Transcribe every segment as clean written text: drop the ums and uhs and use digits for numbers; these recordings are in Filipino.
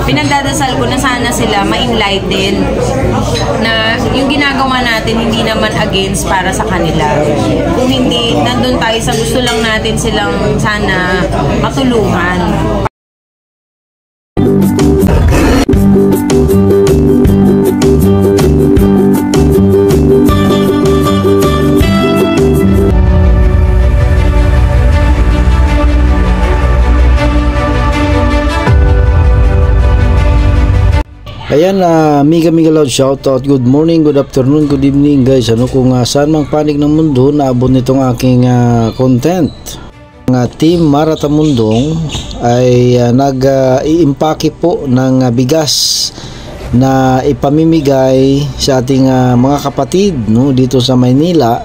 pinagdadasal ko na sana sila ma-enlighten na yung ginagawa natin hindi naman against para sa kanila. Kung hindi, nandun tayo sa gusto lang natin silang sana matulungan. Ayan, mega loud shoutout. Good morning, good afternoon, good evening guys. Ano kung saan mang panig ng mundo naabot nitong aking content. Ang team Maratamundong ay nag-iimpake po ng bigas na ipamimigay sa ating mga kapatid dito sa Maynila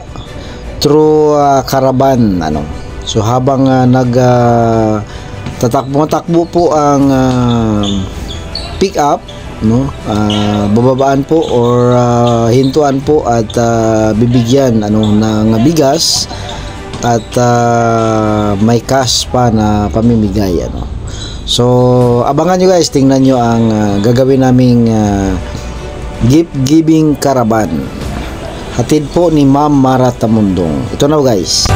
through caravan. So habang tatakbo po ang pick up, bababaan po or hintuan po at bibigyan ng bigas at may cash pa na pamimigay. So abangan nyo guys, tingnan nyo ang gagawin naming gift giving caravan, hatid po ni Ma'am Maratamundong. Ito na guys.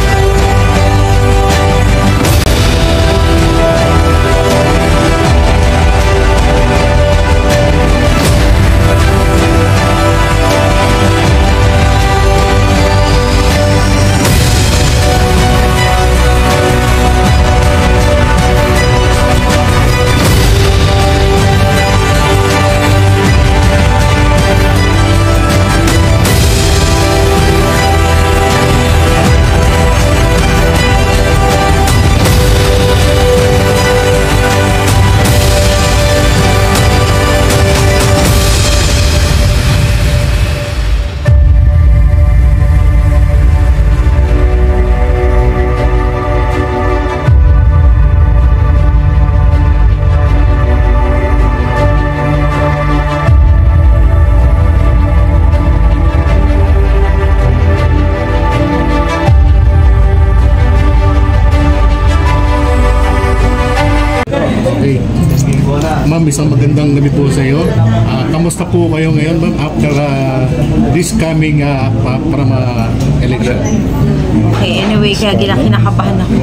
Ma'am, isang magandang gabi po sa iyo. Kamusta po kayo ngayon, ma'am, after this coming from election? Okay, anyway, kaya kinakabahan ako.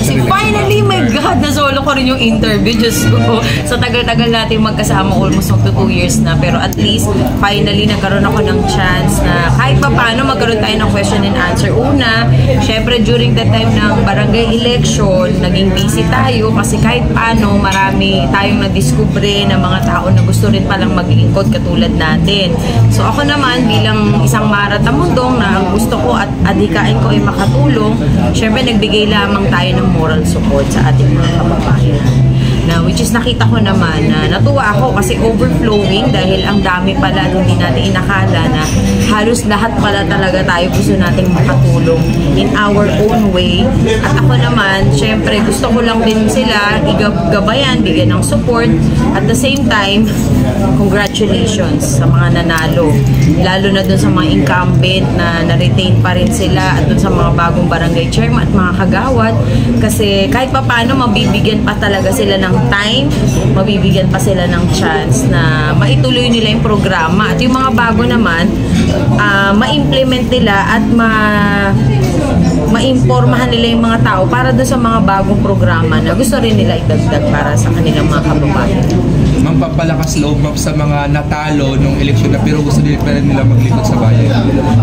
Kasi finally, my God, nasolo ko rin yung interview. Diyos ko, sa tagal-tagal natin magkasama, almost 2 years na. Pero at least, finally, nagkaroon ako ng chance na kahit pa paano magkaroon tayo ng question and answer. Una, syempre, during the time ng barangay election, naging busy tayo kasi kahit paano, marami tayong na-discover na mga tao na gusto rin palang maglingkod katulad natin. So ako naman bilang isang Maratamundong na ang gusto ko at adhikain ko ay makatulong, syempre nagbigay lamang tayo ng moral support sa ating mga kababayan. Na which is nakita ko naman na natuwa ako kasi overflowing dahil ang dami pala at hindi natin inakala na halos lahat pala talaga tayo gusto nating makatulong in our own way. At ako naman, syempre gusto ko lang din sila igabayan, bigyan ng support. At the same time, congratulations sa mga nanalo. Lalo na dun sa mga incumbent na na-retain pa rin sila at dun sa mga bagong barangay chairman at mga kagawad. Kasi kahit pa paano, mabibigyan pa talaga sila ng time, mabibigyan pa sila ng chance na maituloy nila yung programa. At yung mga bago naman, ma-implement nila at ma-impormahan nila yung mga tao para doon sa mga bagong programa na gusto rin nila idagdag para sa kanilang mga kababayan. Ma'am, papalakas loob sa mga natalo nung eleksyon na pero gusto nila pa rin nila maglingkod sa bayan.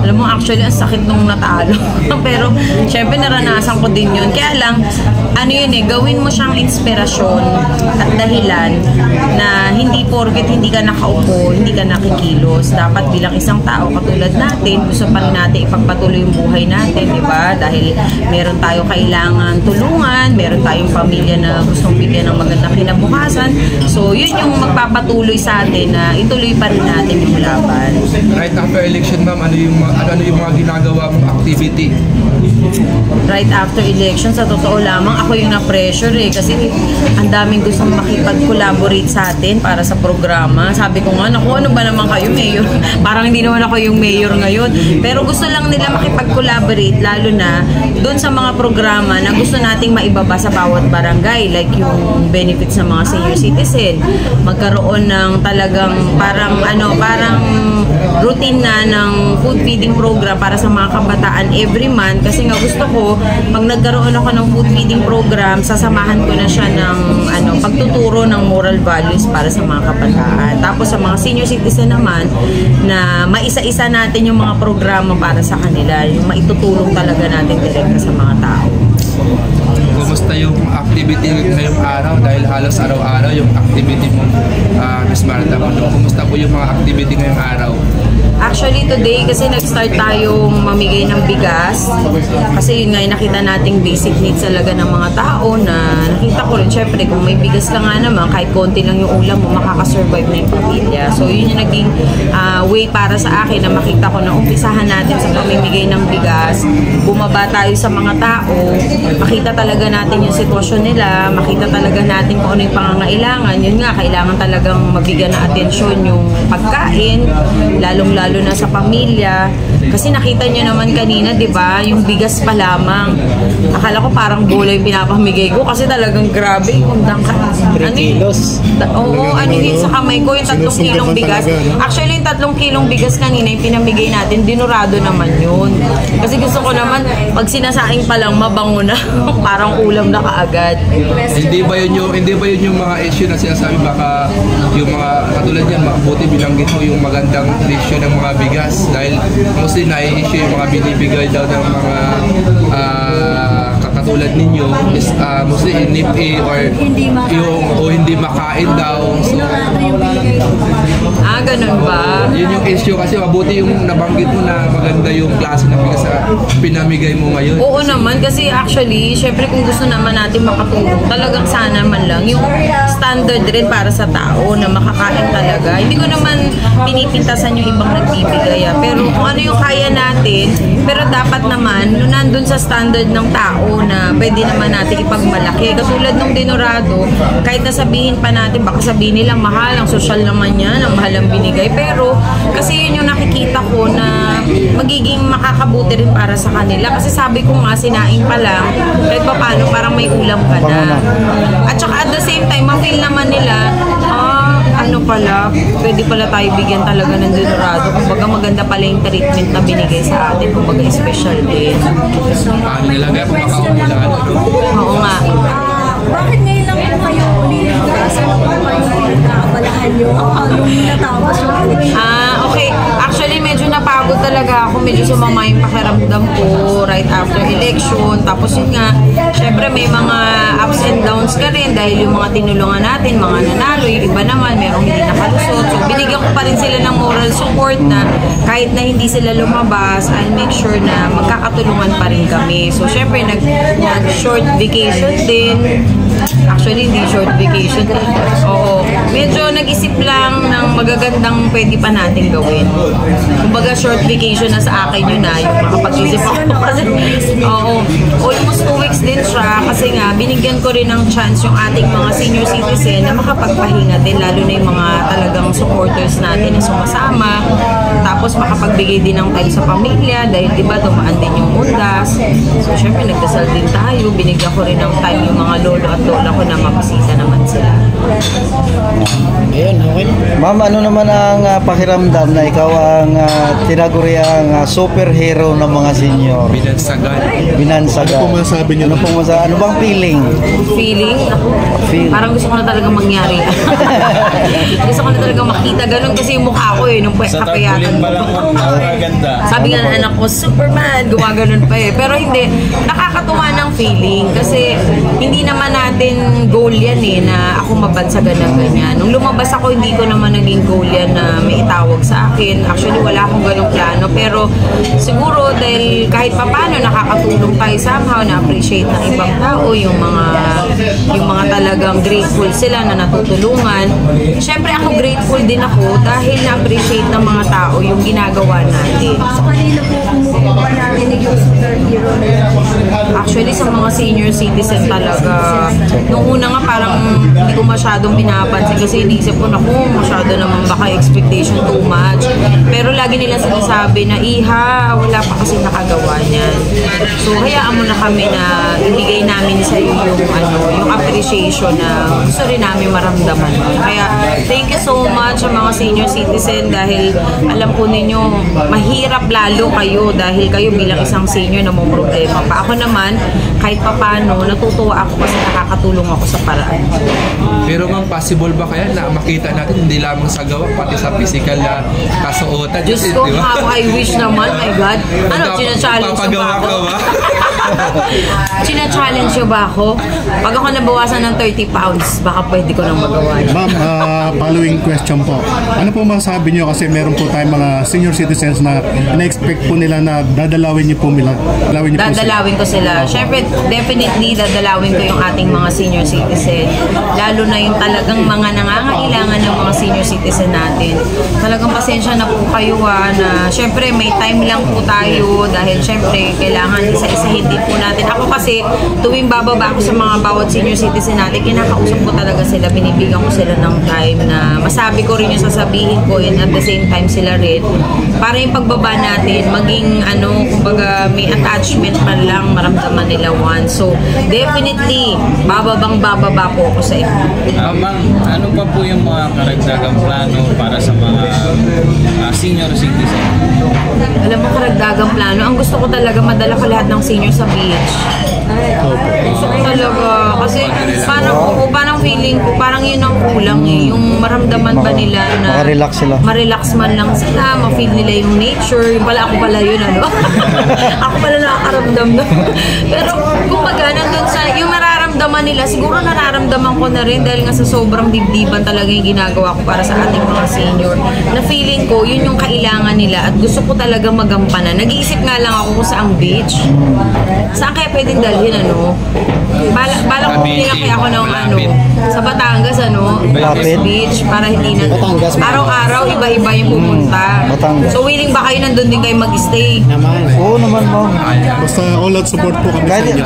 Alam mo, actually, ang sakit nung natalo. Pero, syempre, naranasan ko din yun. Kaya lang, ano yun gawin mo siyang inspirasyon at dahilan na hindi porket hindi ka nakaupo, hindi ka nakikilos. Dapat bilang isang tao katulad natin, gusto pa rin natin ipagpatuloy yung buhay natin, di ba? Dahil meron tayo kailangan tulungan, meron tayong pamilya na gustong bigyan ng magandang kinabukasan. So, yun yung magpapatuloy sa atin na ituloy pa rin natin yung laban. Right after election, ma'am, ano yung mga ginagawa mong activity? Right after election, sa totoo lamang, ako yung na-pressure kasi ang daming gustong makipag-collaborate sa atin para sa programa. Sabi ko nga, naku, ano ba naman kayo, mayor? Parang hindi naman ako yung mayor ngayon. Pero gusto lang nila makipag-collaborate, lalo na doon sa mga programa na gusto nating maibaba sa bawat barangay, like yung benefits ng mga senior citizen. Magkaroon ng talagang parang routine na ng food feeding program para sa mga kabataan every month. Kasi nga gusto ko, pag nagkaroon ako ng food feeding program, sasamahan ko na siya ng pagtuturo ng moral values para sa mga kabataan. Tapos sa mga senior citizen naman, na maisa-isa natin yung mga programa para sa kanila, yung maitutulong talaga natin direkta sa mga tao. Kumusta yung activity ngayong araw? Dahil halos araw-araw yung activity mo, Miss Martha. Kumusta po yung mga activity ngayong araw? Actually, today, kasi nag-start tayong mamigay ng bigas. Kasi yun nga, nakita nating basic needs talaga ng mga tao na nakita ko rin, syempre, kung may bigas ka nga naman, kahit konti lang yung ulam mo, makakasurvive na yung pamilya. So, yun yung naging way para sa akin na makita ko na umpisahan natin sa pamimigay ng bigas. Bumaba tayo sa mga tao, makita talaga natin yung sitwasyon nila, makita talaga natin kung ano yung pangangailangan. Yun nga, kailangan talagang mabigyan ng atensyon yung pagkain, lalong-lalo na sa pamilya. Kasi nakita nyo naman kanina, di ba, yung bigas pa lamang. Akala ko parang bola yung pinapamigay ko kasi talagang grabe. Kundang ka. 3 kilos. Oo, ano yun sa kamay ko, yung 3 kilong bigas. Actually, yung 3 kilong bigas kanina yung pinamigay natin, dinurado naman yun. Kasi gusto ko naman, pag sinasaing pa lang, mabango na. Parang ulam na kaagad. Hindi ba yun yung mga issue na sinasabi, baka yung mga katulad yan, mabuti binanggit mo yung magandang issue ng mga bigas dahil mostly na-issue yung mga binibigay daw ng mga katulad ninyo is mostly NFA or hindi makain daw. So, ganun ba? Yun yung issue kasi mabuti yung nabanggit mo na maganda yung klase ng bigas na pinamigay mo ngayon. Oo naman, kasi actually, syempre kung gusto naman natin makatulong, talagang sana man lang yung standard rin para sa tao na makakain talaga. Hindi ko naman pinipintasan yung ibang nagbibigay, pero kung ano yung kaya natin, pero dapat naman, nandun sa standard ng tao na pwede naman natin ipagmalaki. Katulad ng dinurado, kahit nasabihin pa natin, baka sabihin nila mahal, ang social naman yan, ang mahal ang binigay. Pero kasi yun yung nakikita ko na magiging makakabuti rin para sa kanila. Kasi sabi ko nga, sinaing pa lang, kahit pa paano, parang may ulam ka na. At saka at the same time, ma-feel naman nila, ano pala, pwede pala tayo bigyan talaga ng dinurado. Kumbaga maganda pala yung treatment na binigay sa atin. Kumbaga special din. Paano nilagay kung makaulan? Oo nga. Bakit ngayon lang po kayo uligas? Ano po kayo nakabalahan nyo? Nung natapos yung Okay. Actually, medyo napagod talaga ako. Medyo sumama yung pakiramdam ko right after election. Tapos yun nga, syempre may mga ups and downs ka rin dahil yung mga tinulungan natin, mga nanalo, yung iba naman, merong hindi nakalusot. So, binigyan ko pa rin sila ng moral support na kahit na hindi sila lumabas, I'll make sure na magkakatulungan pa rin kami. So, syempre, nag-short vacation din. Actually, hindi short vacation. Oo. Medyo nag-isip lang ng magagandang pwede pa natin gawin. Kumbaga, short vacation na sa akin yun na, yung makapag-isip ako. Kasi, oo. Almost 2 weeks din siya kasi nga, binigyan ko rin ng chance yung ating mga senior citizen na makapagpahinga din, lalo na yung mga talagang supporters natin na sumasama. Tapos, makapagbigay din ng time sa pamilya dahil, di ba, dumaan din yung undas. So, syempre, nagdasal din tayo. Binigyan ko rin ng time yung mga lolo at lola ko na mabisita naman sila. Ayun, okay. Ma'am, ano naman ang pakiramdam na ikaw ang tinaguriang superhero ng mga senior? Binansagan. Ano pong masabi niyo? Ano bang feeling? Feeling? Parang gusto ko na talaga mangyari. Gusto ko na talaga makita. Ganun kasi yung mukha ko nung kapayatan ko. Sabi nga ng anak ko, Superman, gumaganon pa Pero hindi, nakakatuwa ng feeling kasi hindi naman natin goal yan na ako mabansagan na ganyan. Nung lumabas ako, hindi ko naman naging goal yan na may itawag sa akin. Actually, wala akong ganong plano. Pero siguro dahil kahit papano nakakatulong tayo somehow, na-appreciate ng ibang tao, yung mga talagang grateful sila na natutulungan. Siyempre ako grateful din ako dahil na-appreciate ng mga tao yung ginagawa natin. So, kanina po kumukuha namin yung superhero na yun? Actually, sa mga senior citizen talaga. Nung una nga parang hindi ko masyadong pinapansin kasi inisip ko, naku, masyado naman baka expectation too much. Pero lagi nila sinasabi na, Iha, wala pa kasi nakagawa niyan. So, hayaan mo na kami na ibigay namin sa iyo yung appreciation na gusto rin namin maramdaman. Kaya, thank you so much sa mga senior citizen dahil alam po ninyo, mahirap lalo kayo dahil kayo bilang isang senior na may problema pa. Ako naman, kahit papano, natutuwa ako kasi nakakatulong ako sa paraan. Pero ma'am, possible ba kaya na makita natin hindi lamang sa gawa, pati sa physical na kasuotan? Diyos ko, how I wish naman, my God. Ano, china-challenge nyo ba ako? China-challenge nyo ba ako? Pag ako nabawasan ng 30 pounds, baka pwede ko nang magawa yun. Ma'am, following question po. Ano po masasabi niyo kasi meron po tayong mga senior citizens na na-expect po nila na dadalawin niyo po sila. Dadalawin ko sila. Siyempre, definitely dadalawin ko yung ating mga senior citizen. Lalo na yung talagang mga nangangailangan ng mga senior citizen natin. Talagang pasensya na po kayo na siyempre may time lang po tayo dahil siyempre kailangan isa-isahin din po natin. Ako kasi tuwing bababa ako sa mga bawat senior citizen natin, kinakausap ko talaga sila, binibigyan ko sila ng time na masabi ko rin yung sasabihin ko and at the same time sila rin. Para yung pagbaba natin, maging kumbaga may attachment man lang maramdaman nila once. So, definitely, bababa po ako sa inyo. Ma'am, ano pa po yung mga karagdagang plano para sa mga senior citizen? Alam mo, karagdagang plano, ang gusto ko talaga madala ko lahat ng senior sa beach. Gusto ko talaga. Kasi parang feeling ko, parang yun ang kulang eh. Yung maramdaman ba nila na Makarelax sila. Marelax man lang sila, ma-feel nila yung nature. Yung pala, ako pala yun, ako pala nakakaramdam na. Pero kumbaga, nandun sa, yung nararamdaman nila, siguro nararamdaman ko na rin dahil nga sa sobrang dibdiban talaga yung ginagawa ko para sa ating mga senior. Na feeling ko, yun yung kailangan nila at gusto ko talaga magampanan. Nag-iisip nga lang ako kung saang beach. Saan kaya pwedeng dalhin, Bala ko pinakaya ako ng sa Batangas, Malapit. beach, para hindi na Batangas. araw-araw iba-iba yung pupunta. Batangas. So willing ba kayo nandun din kayo mag-stay? Oo naman, ma'am. Basta all out support po kami sa inyo.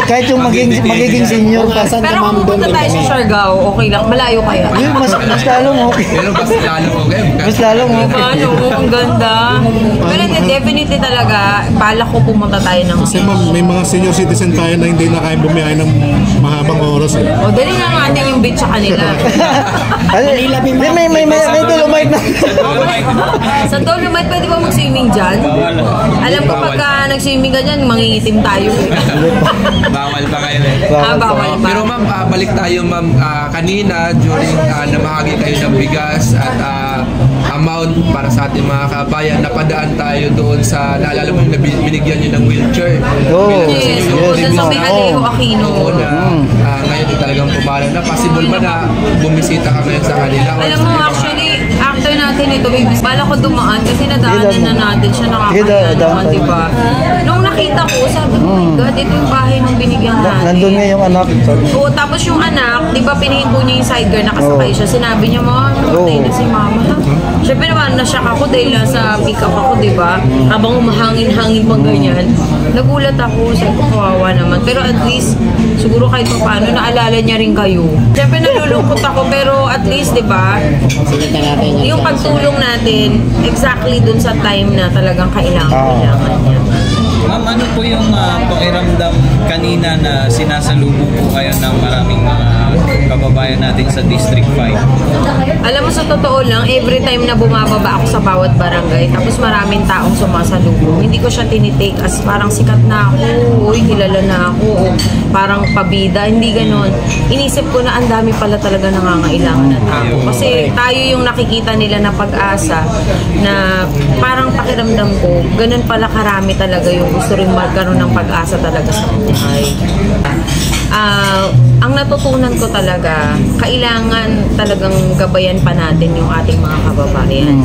Kahit yung magiging senior pa. Pero kung pupunta tayo sa Siargao, okay lang, malayo kaya. Yun, mas lalong okay. Pero mas lalo okay. Mas lalong okay. Ang ganda. Pero definitely talaga, balak ko pumunta tayo ng Kasi ma'am, may mga senior citizen tayo na hindi na kaya bumiyahe ng mahabang oras eh. O, dali na natin yung beach sa kanila. May Dolomite na. Sa Dolomite, pwede ba mag-swimming dyan? Alam ko pagka nag-swimming ka dyan, mangingitim tayo. Bawal pa kayo eh. Bawal pa. Pero ma'am, balik tayo ma'am. Kanina, during namahagi kayo ng bigas at amount para sa ating mga kabayan, napadaan tayo doon sa, naalala mo yung binigyan nyo ng wheelchair. Yes, doon sa may Alejo Aquino. Oo na, ngayon talagang pumalang na. Possible ba na bumisita ka ngayon sa kanila? Alam mo, actually, after natin ito, bala ko dumaan kasi nadaanan na natin siya, nakakaya naman, diba? Nung nakita ko, sabi ko, oh my God, ito yung bahay nung binigyan natin. Nandun nga yung anak. Oo, tapos yung anak, di ba pinihinto niya yung sidecar, nakasakay siya. Sinabi niya, namatay na si mama. Siyempre naman, nasyak ako dahil nasa pick-up ako, di ba? Habang umahangin-hangin pang ganyan. Nagulat ako, sabi ko, kawawa naman. Pero at least, siguro kahit pa paano, naalala niya rin kayo. Siyempre nalulungkot ako, pero at least, di ba? Yung pagtulong natin, exactly dun sa time na talagang kailangan niya. Ma'am, ano po yung pakiramdam kanina na sinasalubong po kayo ng maraming mga kababayan natin sa District 5? Alam mo, sa totoo lang, every time na bumababa ako sa bawat barangay, tapos maraming taong sumasalubong, hindi ko siya tinitake as parang sikat na ako, uy, kilala na ako, o parang pabida, hindi ganon. Inisip ko na ang dami pala talaga nangangailangan na tao. Kasi tayo yung nakikita nila na pag-asa, na parang pakiramdam ko, ganun pala karami talaga yung gusto rin magkaroon ng pag-asa talaga sa buhay. Ang natutunan ko talaga, kailangan talagang gabayan pa natin yung ating mga kababayan.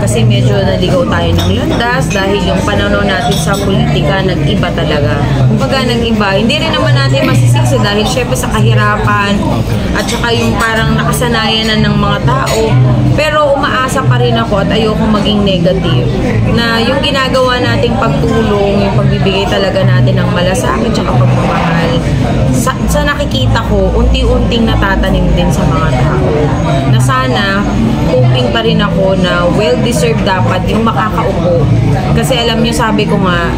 Kasi medyo naligaw tayo ng landas dahil yung pananaw natin sa politika nag-iba talaga. Kumbaga nag-iba, hindi rin naman natin masisisi dahil syempre sa kahirapan at saka yung parang nakasanayan na ng mga tao. Pero umaasa pa rin ako at ayoko maging negative na yung ginagawa nating pagtulong, yung pagbibigay talaga natin ng malasakit at pagmamahal, sa nakikita ko, unti-unting natatanim din sa mga tao. na sana hoping pa rin ako na well-deserved dapat yung makakaupo. Kasi alam niyo, sabi ko nga,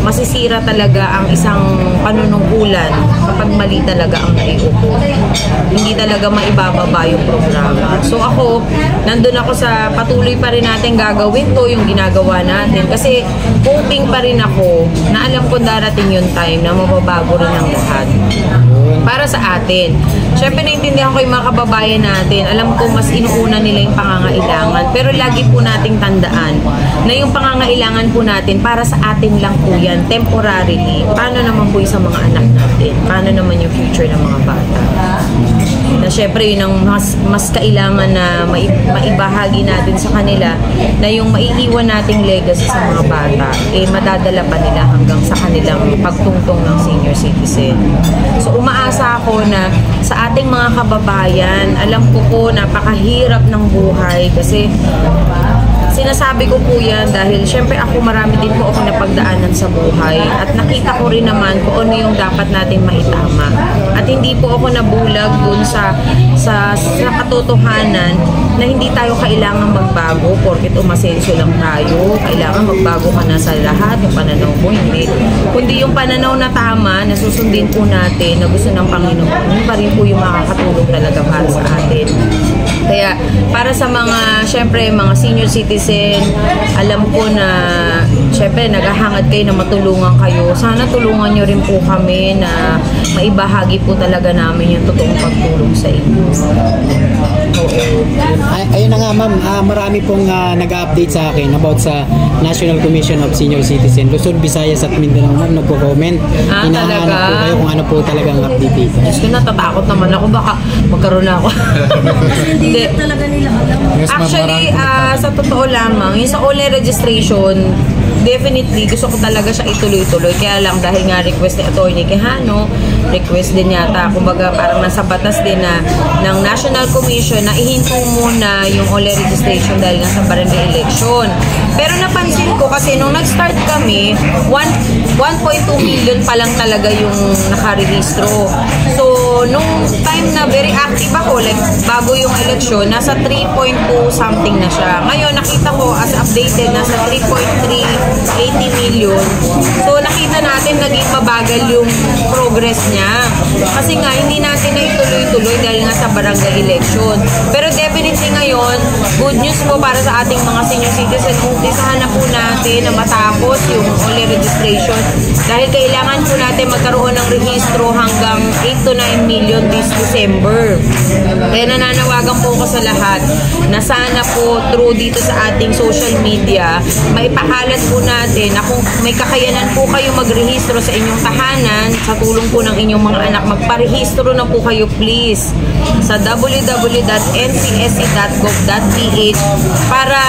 masisira talaga ang isang panunungkulan kapag mali talaga ang naiupo. Hindi talaga maibababa yung programa. So ako, nandun ako sa patuloy pa rin natin gagawin to, yung ginagawa natin. Kasi hoping pa rin ako na alam ko darating yung time na mababago rin ang lahat. Para sa atin. Siyempre, naintindihan ko yung mga kababayan natin. Alam ko, mas inuuna nila yung pangangailangan. Pero lagi po nating tandaan na yung pangangailangan po natin para sa atin lang po yan, temporarily. Paano naman po yung sa mga anak natin? Paano naman yung future ng mga bata? Na syempre, yun ang mas kailangan na maibahagi natin sa kanila, na yung maiiwan nating legacy sa mga bata, madadala pa nila hanggang sa kanilang pagtungtong ng senior citizen. So, umaasa ako na sa ating mga kababayan, alam ko po napakahirap ng buhay kasi sinasabi ko po yan dahil syempre ako, marami din po ako napagdaanan sa buhay at nakita ko rin naman kung ano yung dapat natin maitama. At hindi po ako nabulag dun sa katotohanan na hindi tayo kailangan magbago porket umasenso lang tayo. Kailangan magbago ka na sa lahat, yung pananaw mo, hindi. Kundi yung pananaw na tama, na susundin po natin, na gusto ng Panginoon, yun pa rin po yung makakatulong talaga para sa atin. Kaya para sa mga, syempre, mga senior citizen, alam ko na syempre naghahangad kayo na matulungan kayo. Sana tulungan nyo rin po kami na maibahagi po talaga namin yung totoong pagtulong sa inyo. Ayun na nga ma'am, marami pong nag-update sa akin about sa National Commission of Senior Citizen. Luzon, Visayas at Mindanao ma'am, nagko-comment. Hinahanap po kayo kung ano po talagang update dito. Diyos ko, natatakot naman ako, baka magkaroon na ako. Kasi hindi talaga nila alam. Actually, sa totoo lamang, yung sa online registration, definitely gusto ko talaga siya ituloy-tuloy. Kaya lang dahil nga request ni Atty. Quijano, request din yata, kumbaga parang nasa batas din na ng National Commission na ihinto muna yung online registration dahil nga sa barangay election. Pero napansin ko kasi nung nag-start kami, 1.2 million pa lang talaga yung nakarehistro. So, nung time na very active ako, like bago yung election, nasa 3.2 something na siya. Ngayon, nakita ko as updated, nasa 3.380 million. So, nakita natin naging mabagal yung progress niya. Kasi nga, hindi natin na ituloy-tuloy dahil nga sa barangay election. Pero definitely ngayon, good news po para sa ating mga senior citizen. Umpisahan na po natin na matapos yung online registration dahil kailangan po natin magkaroon ng rehistro hanggang 8 to 9 million this December. Kaya nananawagan po ko sa lahat na sana po through dito sa ating social media, maipakalat po natin na kung may kakayanan po kayo magrehistro sa inyong tahanan, sa tulong po ng inyong mga anak, magparehistro na po kayo please sa www.ncsc.gov.ph para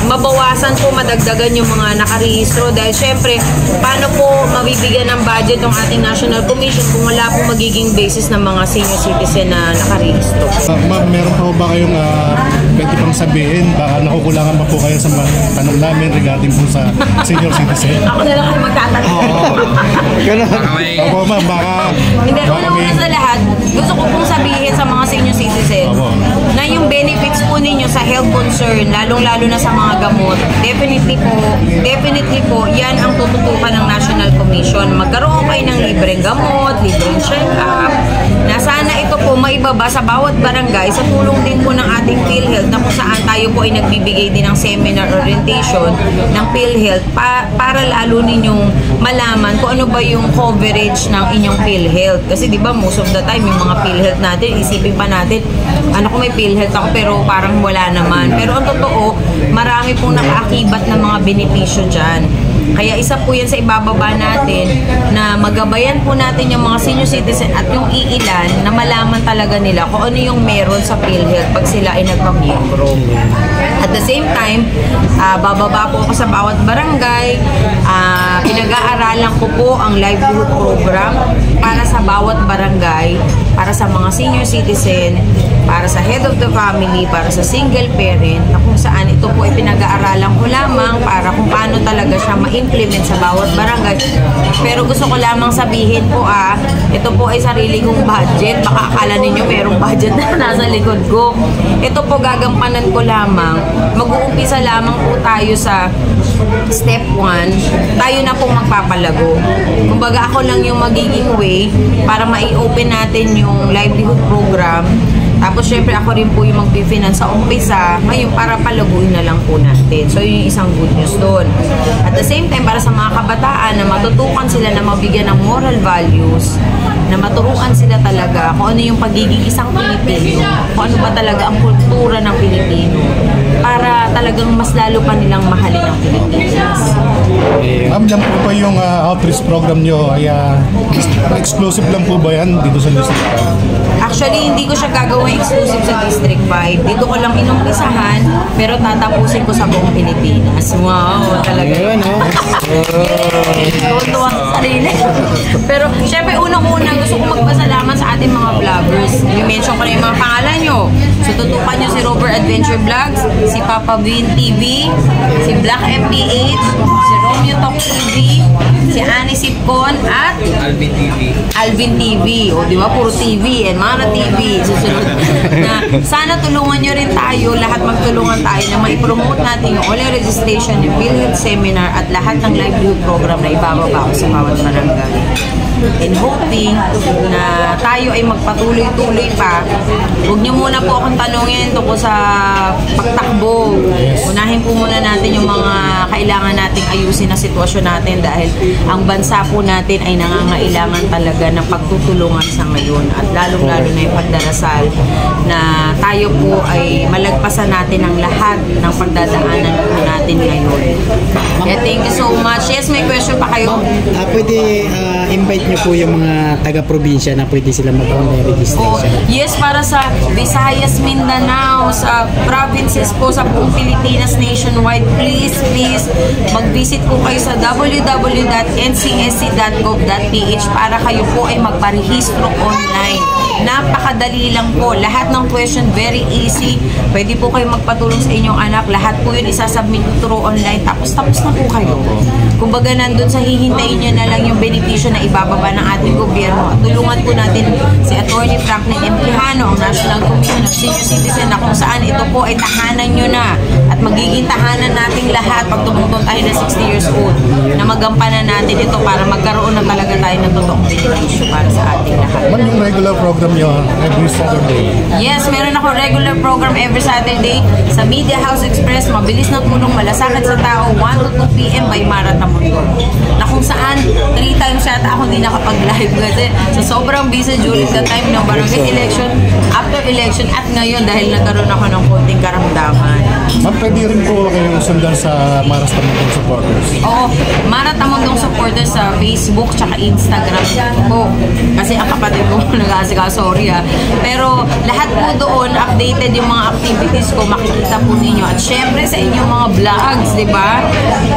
mabawasan po, madagdagan yung mga nakarehistro dahil syempre, paano po mabibigyan ng budget ng ating National Commission kung wala po magiging basis ng mga senior citizen na nakarehistro. Ma'am, meron pa ba kayong pwede pang sabihin? Baka nakukulangan pa po kayo sa mga tanong namin regarding po sa senior citizen? Ako na lang kayo magtatanong. Opo ma'am, baka Hindi, una sa lahat, gusto ko pong sabihin sa mga senior citizen na yung benefits po ninyo sa health concern, lalong-lalo na sa mga gamot, definitely po, yan ang tututukan ng National Commission. Magkaroon kayo ng libreng gamot, libreng check-up, na sana ito po maibaba sa bawat barangay sa tulong din po ng ating PhilHealth na kung saan tayo po ay nagbibigay din ng seminar orientation ng PhilHealth para lalo ninyong malaman kung ano ba yung coverage ng inyong PhilHealth. Kasi di ba most of the time yung mga PhilHealth natin, isipin pa natin, ano kung may PhilHealth ako pero parang wala naman. Pero ang totoo, marami pong nakaakibat na mga benepisyo dyan. Kaya isa po yan sa ibababa natin na magabayan po natin yung mga senior citizen at yung iilan na malaman talaga nila kung ano yung meron sa PhilHealth pag sila ay nagpamiyembro. At the same time, bababa po ako sa bawat barangay, pinag-aaralan ko po ang livelihood program para sa bawat barangay, para sa mga senior citizen, para sa head of the family, para sa single parent, na kung saan ito po ay pinag-aaralan ko lamang para kung paano talaga siya ma-implement sa bawat barangay. Pero gusto ko lamang sabihin po ito po ay sarili kong budget. Baka akala ninyo merong budget na nasa likod ko. Ito po gagampanan ko lamang. Mag-uumpisa lamang po tayo sa step 1. Tayo na po magpapalago. Kumbaga ako lang yung magiging way para ma-open natin yung livelihood program. Tapos syempre ako rin po yung mag-finance sa umpisa, ngayon para palaguin na lang po natin. So yun yung isang good news doon. At the same time, para sa mga kabataan na matutukan sila na mabigyan ng moral values, na maturuan sila talaga kung ano yung pagiging isang Pilipino, kung ano ba talaga ang kultura ng Pilipino, para talagang mas lalo pa nilang mahalin ang Pilipinas. Ma'am, yan po ba yung outreach program nyo ay exclusive lang po ba yan dito sa District 5? Actually, hindi ko siya gagawin exclusive sa District 5. Dito ko lang inumpisahan, pero tatapusin ko sa buong Pilipinas. Wow, talaga. Ayun, no? Tuwa sa sarili. Pero, syempre, unang-una, gusto ko magpasalamat sa ating mga vloggers. I-mention ko na yung mga pangalan nyo. So, tutukan nyo si Rover Adventure Vlogs, si Papa Vin TV, si Black FPH, si Romeo Talk TV, si Annie Sipcon, at Alvin TV. Alvin TV. O, di ba? Puro TV and Mana TV. Susunod na sana tulungan nyo rin tayo, lahat magtulungan tayo na maipromote natin yung online registration, yung PhilHealth seminar at lahat ng livelihood program na ibababa ko sa bawat barangay. And hoping na tayo ay magpatuloy-tuloy pa. Huwag nyo muna po akong tanungin tungkol sa pagtakbo. Unahin po muna natin yung mga kailangan nating ayusin na sitwasyon natin dahil ang bansa po natin ay nangangailangan talaga ng pagtutulungan sa ngayon at lalong-lalo na yung pagdarasal na tayo po ay malagpasan natin ang lahat ng pagdadaanan po natin ngayon. Yeah, thank you so much. Yes, may question pa kayo? Pwede invite nyo po yung mga taga-probinsya na pwede sila mag-online registration. Yes, para sa Visayas, Mindanao, sa provinces po, sa buong Pilipinas nationwide, please mag-visit po kayo sa www.ncsc.gov.ph para kayo po ay magparehistro online. Napakadali lang po. Lahat ng question, very easy. Pwede po kayo magpatulong sa inyong anak. Lahat po yun isasubmit through online. Tapos na po kayo. Kumbaga nandun sa hihintayin nyo na lang yung benepisyo na ibababa ng ating gobyerno. At tulungan po natin si Atty. Franklin M. Quijano, ang National Commission of Senior Citizen, na kung saan ito po ay tahanan nyo na. At magiging tahanan nating lahat pag tumutong tayo na 60 years old. Na magampanan natin ito para magkaroon na talaga tayo ng totoong benepisyo para sa ating lahat. Man, yung regular program nyo every Saturday? Yes, meron ako regular program every Saturday sa Media House Express, mabilis na tulong, malasakit sa tao, 1 to 2 p.m. by Marata Mundo. Na kung saan 3 times yata ako hindi nakapag-live kasi sa sobrang busy during the time ng barangay election, after election, at ngayon dahil nagkaroon ako ng konting karamdaman. Ma'am, pwede rin po kayong sundan sa Maras Tamundong Supporters? Oo, Marata Mundong Supporters sa Facebook tsaka Instagram po. Kasi ang kapatid ko nag-aasikaso, sorry pero lahat po doon, updated yung mga activities ko, makikita po ninyo. At syempre sa inyong mga vlogs, di ba?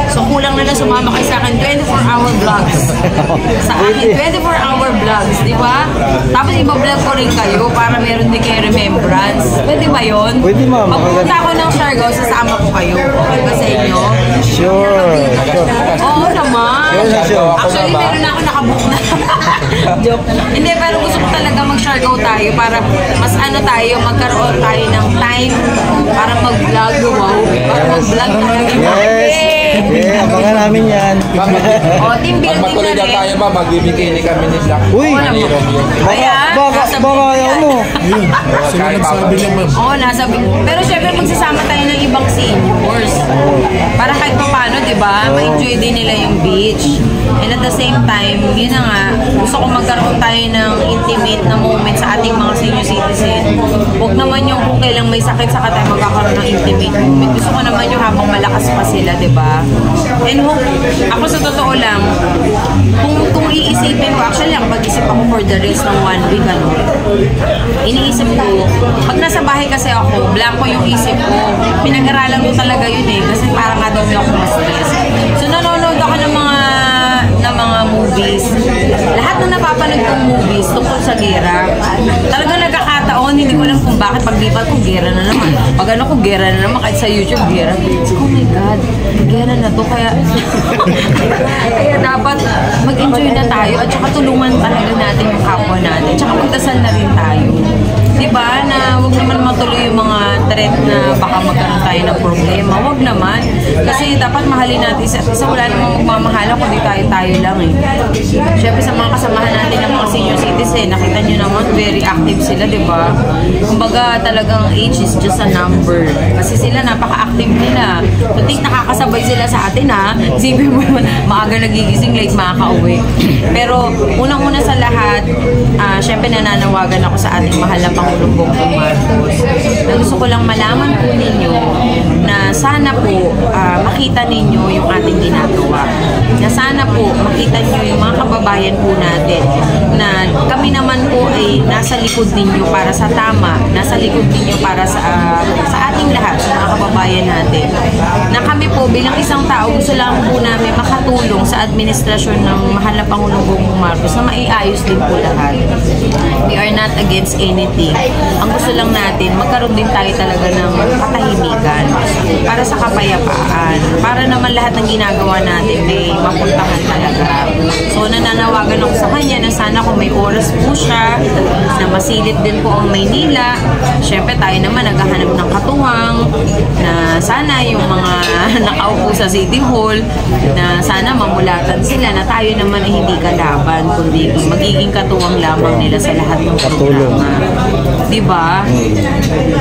So kulang na sumama kayo sa akin, 24-hour vlogs. Sa akin, 24-hour vlogs, di ba? Tapos iba-vlog ko rin kayo para meron din kayo remembrance. Pwede ba yun? Pwede, ma'am. Pagpunta ako ng Siargao, sasama ko kayo. Okay ba sa inyo? Sure. Oo naman. Actually, meron na ako nakabook na. Joke. Hindi, pero gusto ko talaga mag-Siargao tayo para mas tayo, magkaroon tayo ng time para mag-vlog. Wow. Para mag-vlog talaga. Yeah, abangan namin yan. Team Pag building matuloy na na tayo, rin. ma'am, magbibigay kami ni Black. Uy! Baka ayaw mo. Ayun, sila nagsabi niya, ma'am. Oo, pero syempre magsasama tayo ng ibang seniors. Para kahit pa paano, di ba? Ma-enjoy din nila yung beach. And at the same time, yun na nga, gusto ko magkaroon tayo ng intimate na moment sa ating mga senior citizen. Huwag naman yung kung kailang may sakit sa tayo magkakaroon ng intimate moment. Gusto ko naman yung habang malakas pa sila, di ba? And ako sa totoo lang, kung iisipin ko, actually ang pag-isip ako for the rest ng 1 week, iniisip ko, pag nasa bahay kasi ako, blanco yung isip ko. Pinag-aralan ko talaga yun kasi parang nga daw ako mas stress. So nanonood ako ng mga movies. Lahat na napapanood kong movies tungkol sa gera, talagang nagkakataon, hindi ko alam kung bakit paglipat ko, gera na naman. Pag ano ko, gera na naman, kahit sa YouTube, gera. Oh my God, gera na to, kaya dapat mag-enjoy na tayo at saka tulungan talaga natin yung kapwa natin. Tsaka magdasal na rin tayo. Diba? Na huwag naman matuloy yung mga threat na baka magkaroon tayo ng problema. Huwag naman. Kasi dapat mahalin natin isa't isa. Wala namang magmamahala kundi tayo lang eh. Siyempre sa mga kasamahan natin ng mga senior citizen, nakita nyo naman, very active sila, diba? Kumbaga talagang age is just a number. Kasi sila napaka-active nila. So think nakakasabay sila sa atin ha. Isipin mo naman, maaga nagigising, late makaka-uwi. Pero unang-una sa lahat, siyempre nananawagan ako sa ating mahal na Pangulong Bongbong Marcos. Na gusto ko lang malaman po ninyo na sana po makita ninyo yung ating ginagawa. Na sana po makita ninyo yung mga kababayan po natin na kami naman po ay nasa likod ninyo para sa tama, nasa likod ninyo para sa ating lahat, sa mga kababayan natin. Na kami po bilang isang tao, gusto lang po namin makatulong sa administrasyon ng mahal na Pangulong Bongbong Marcos na maiayos din po lahat. We are not against anything. Ang gusto lang natin, magkaroon din tayo talaga ng katahimikan para sa kapayapaan. Para naman lahat ng ginagawa natin may mapuntahan talaga. So nananawagan ako sa kanya na sana kung may oras po siya, na masilip din po ang Maynila. Siyempre tayo naman naghahanap ng katuwang, na sana yung mga nakaupo sa City Hall, na sana mamulatan sila na tayo naman ay hindi kalaban, kundi magiging katuwang lamang nila sa lahat ng programa. Diba?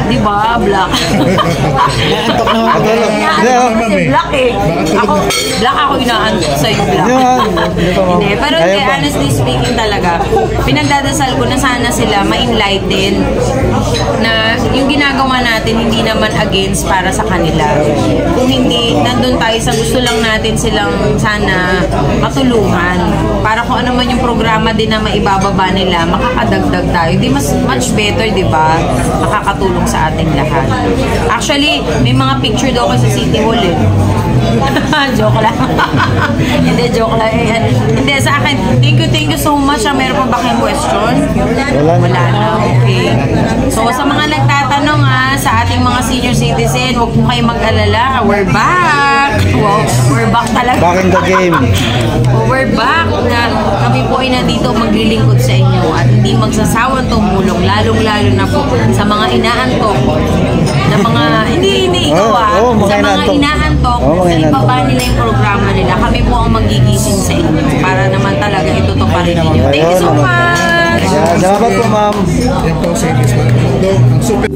Diba, Black? Naantok naman ako. Inaantok si Black eh. Black ako inaantok sa'yo, Black. Hindi, pero hindi, honestly speaking talaga, pinagdadasal ko na sana sila ma-enlighten na yung ginagawa natin hindi naman against para sa kanila. Kung hindi, nandun tayo sa gusto lang natin silang sana matulungan para kung ano man yung programa din na maibababa nila, makakadagdag tayo. Di mas much better, di ba? Makakatulong sa ating lahat. Actually, may mga picture daw ako sa City Hall eh. Joke lang. Hindi, joke lang. Hindi, sa akin, thank you so much. Meron pa ba kayong question? Wala na. Okay. So, sa mga nagtatanong sa ating mga senior citizen, huwag po kayong mag-alala. We're back! Wow, we're back talaga. Back in the game. We're back na kami po ay nandito maglilingkod sa inyo at hindi magsasawang tumulong, lalong-lalo na po sa mga inaantok na mga, hindi ikaw sa mga inaantok sa ibaba nila yung programa nila. Kami po ang magigising sa inyo para naman talaga itutuparin ninyo. Thank you so much! Salamat po, ma'am. Yan po sa inyo. Super